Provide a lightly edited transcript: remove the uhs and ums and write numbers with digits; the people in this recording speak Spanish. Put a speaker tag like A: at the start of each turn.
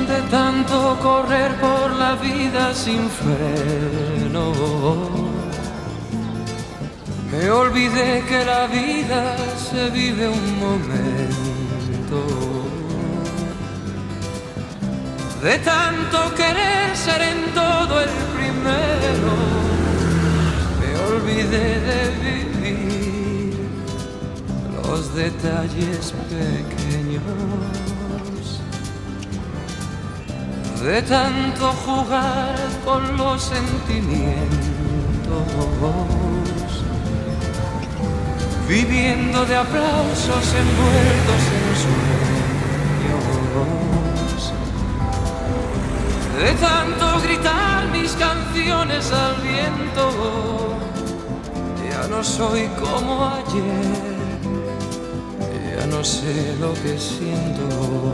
A: De tanto correr por la vida sin freno, me olvidé que la vida se vive un momento. De tanto querer ser en todo el primero, me olvidé de vivir los detalles pequeños. De tanto jugar con los sentimientos, viviendo de aplausos envueltos en sueños. De tanto gritar mis canciones al viento, ya no soy como ayer, ya no sé lo que siento.